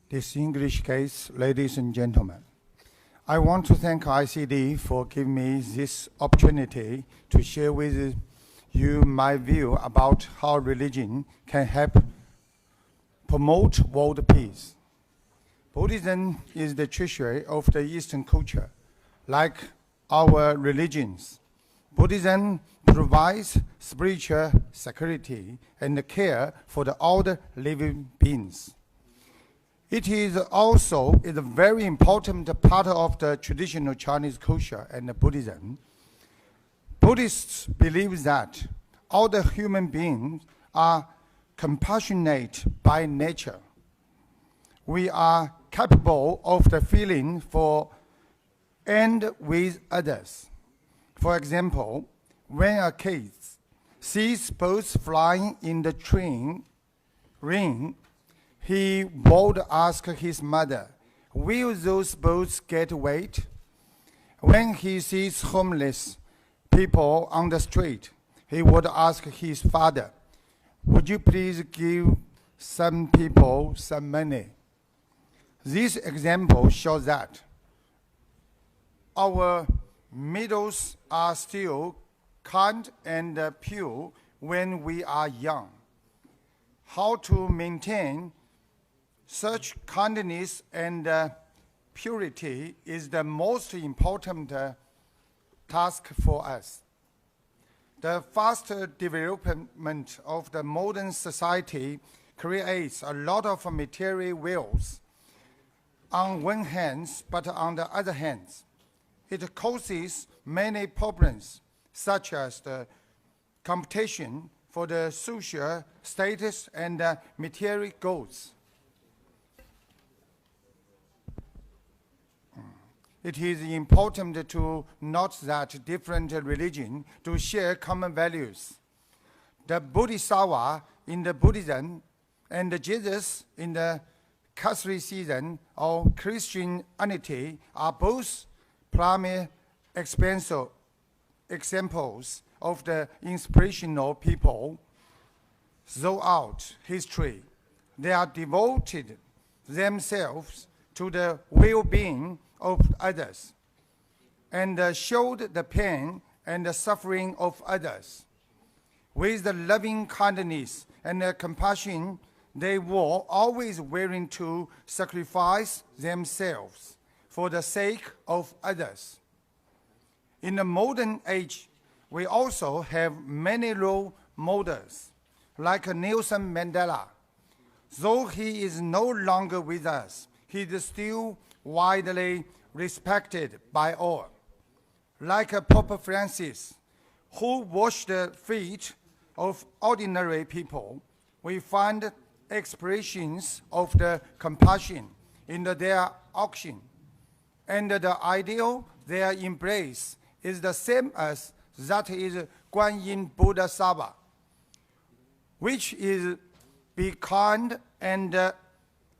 Distinguished guests, ladies and gentlemen, I want to thank ICD for giving me this opportunity to share with you my view about how religion can help promote world peace. Buddhism is the treasury of the Eastern culture. Like our religions, Buddhism provides spiritual security and care for all the living beings. It is also a very important part of the traditional Chinese culture and Buddhism. Buddhists believe that all the human beings are compassionate by nature. We are capable of the feeling for and with others. For example, when a kid sees birds flying in the rain, he would ask his mother, will those birds get wet? When he sees homeless people on the street, he would ask his father, would you please give some people some money? This example shows that our middles are still kind and pure when we are young. How to maintain such kindness and purity is the most important task for us. The fast development of the modern society creates a lot of material wills on one hand, but on the other hand, it causes many problems, such as the competition for the social status and material goods. It is important to note that different religions do share common values. The Bodhisattva in the Buddhism and Jesus in the Catholicism or Christianity are both primary examples of the inspirational people throughout history. They are devoted themselves to the well-being of others and showed the pain and the suffering of others. With the loving kindness and the compassion, they were always willing to sacrifice themselves for the sake of others. In the modern age, we also have many role models, like Nelson Mandela. Though he is no longer with us, he is still widely respected by all. Like Pope Francis, who washed the feet of ordinary people, we find expressions of the compassion in their action, and the ideal they embrace is the same as that is Guanyin Bodhisattva, which is be kind and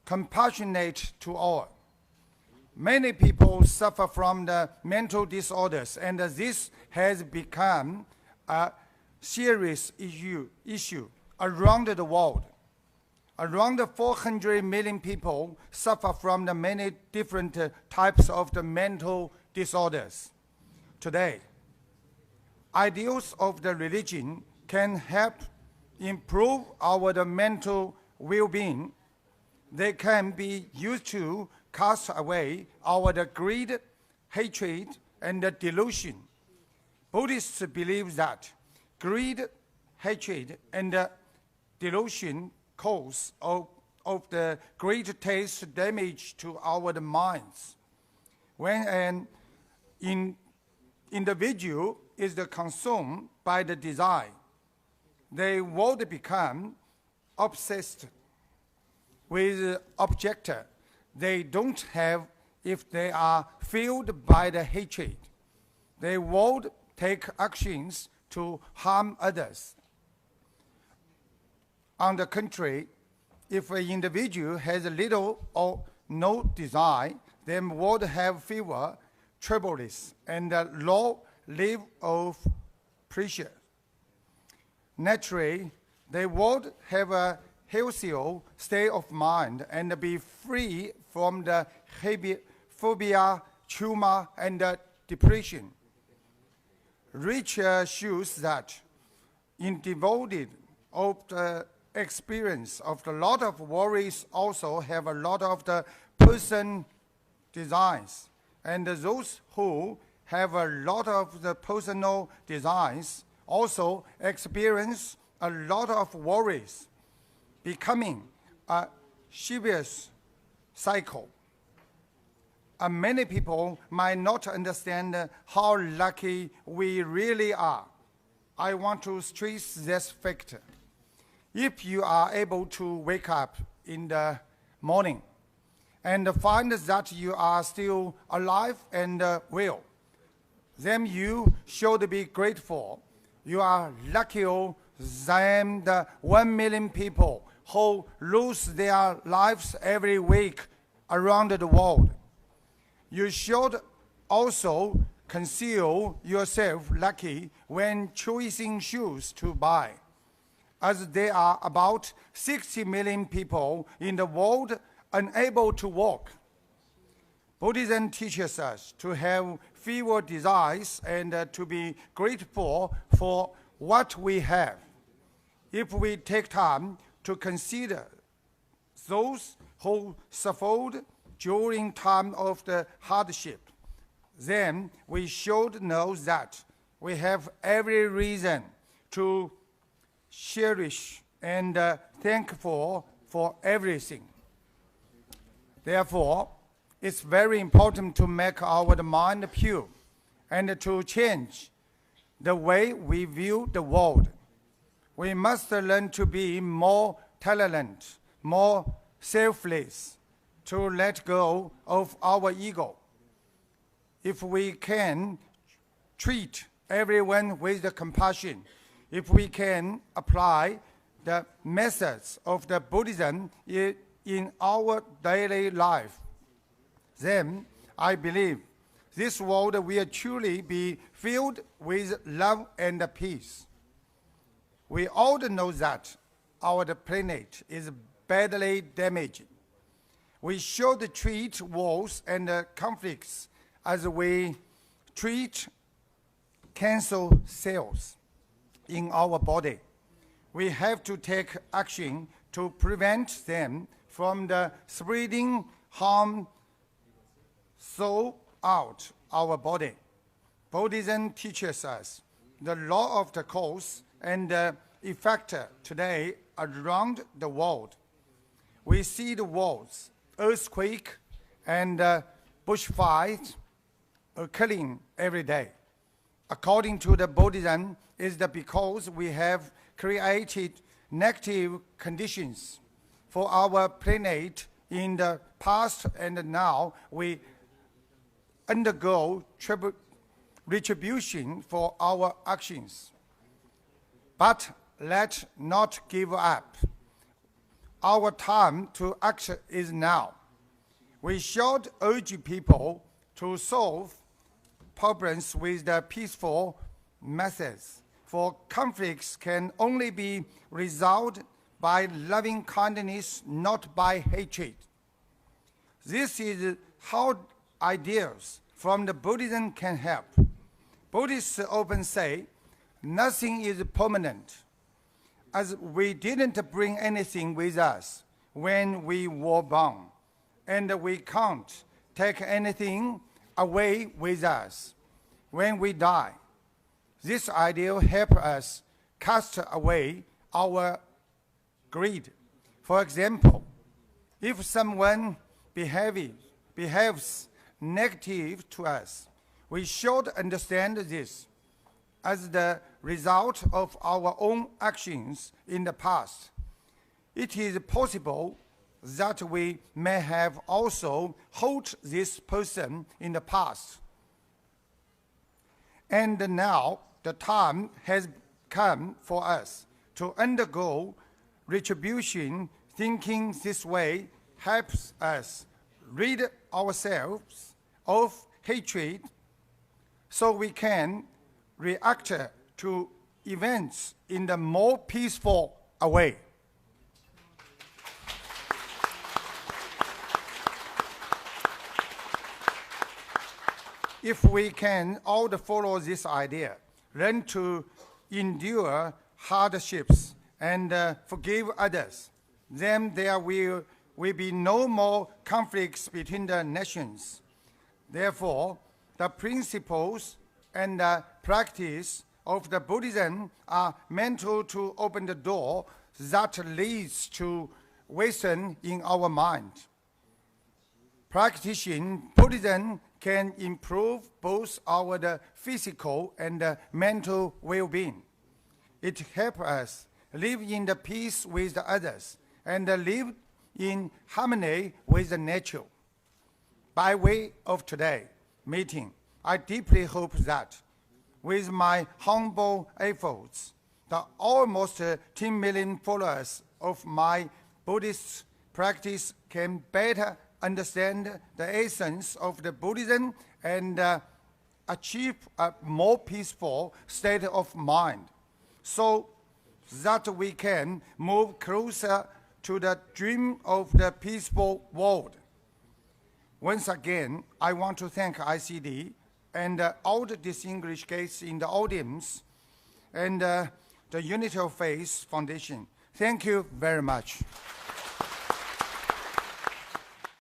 compassionate to all. Many people suffer from the mental disorders, and this has become a serious issue around the world. Around 400 million people suffer from the many different types of the mental disorders. Today, ideals of the religion can help improve our mental well-being. They can be used to cast away our greed, hatred, and delusion. Buddhists believe that greed, hatred, and delusion cause of the greatest damage to our minds. When an individual is consumed by the desire, they would become obsessed with object they don't have. If they are filled by the hatred, they would take actions to harm others. On the contrary, if an individual has little or no desire, they would have fewer troubles and low level of pressure. Naturally, they would have a healthier state of mind and be free from the phobia, trauma, and depression. Research shows that in devoted of the experience of a lot of worries also have a lot of the person desires. And those who have a lot of the personal desires also experience a lot of worries, becoming a serious cycle. Many people might not understand how lucky we really are. I want to stress this factor. If you are able to wake up in the morning and find that you are still alive and well, then you should be grateful. You are luckier than the 1 million people who lose their lives every week around the world. You should also consider yourself lucky when choosing shoes to buy, as there are about 60 million people in the world unable to walk. Buddhism teaches us to have fewer desires and to be grateful for what we have. If we take time to consider those who suffered during time of the hardship, then we should know that we have every reason to cherish and thankful for everything. Therefore, it's very important to make our mind pure and to change the way we view the world. We must learn to be more tolerant, more selfless, to let go of our ego. If we can treat everyone with compassion, if we can apply the methods of the Buddhism in our daily life, then I believe this world will truly be filled with love and peace. We all know that our planet is badly damaged. We should treat wars and conflicts as we treat cancer cells in our body. We have to take action to prevent them from the spreading harm throughout our body. Buddhism teaches us the law of the cause and effect today around the world. We see the wars, earthquake, and bushfires occurring every day. According to the Buddhism, is that because we have created negative conditions for our planet in the past, and now we undergo retribution for our actions. But let's not give up. Our time to act is now. We should urge people to solve problems with the peaceful methods, for conflicts can only be resolved by loving kindness, not by hatred. This is how ideas from the Buddhism can help. Buddhists often say, nothing is permanent, as we didn't bring anything with us when we were born, and we can't take anything away with us when we die. This idea helps us cast away our greed. For example, if someone behaves negative to us, we should understand this as the result of our own actions in the past. It is possible that we may have also hurt this person in the past. And now the time has come for us to undergo retribution. Thinking this way helps us rid ourselves of hatred so we can react to events in the more peaceful way. if we can all follow this idea, learn to endure hardships and forgive others, then there will be no more conflicts between the nations. Therefore, the principles and the practice of the Buddhism are meant to open the door that leads to wisdom in our mind. Practicing Buddhism can improve both our physical and mental well-being. It helps us live in the peace with the others and live in harmony with the nature. By way of today's meeting, I deeply hope that with my humble efforts, the almost 10 million followers of my Buddhist practice can better understand the essence of the Buddhism and achieve a more peaceful state of mind, so that we can move closer to the dream of the peaceful world. Once again, I want to thank ICD and all the distinguished guests in the audience and the Unity of Faith Foundation. Thank you very much.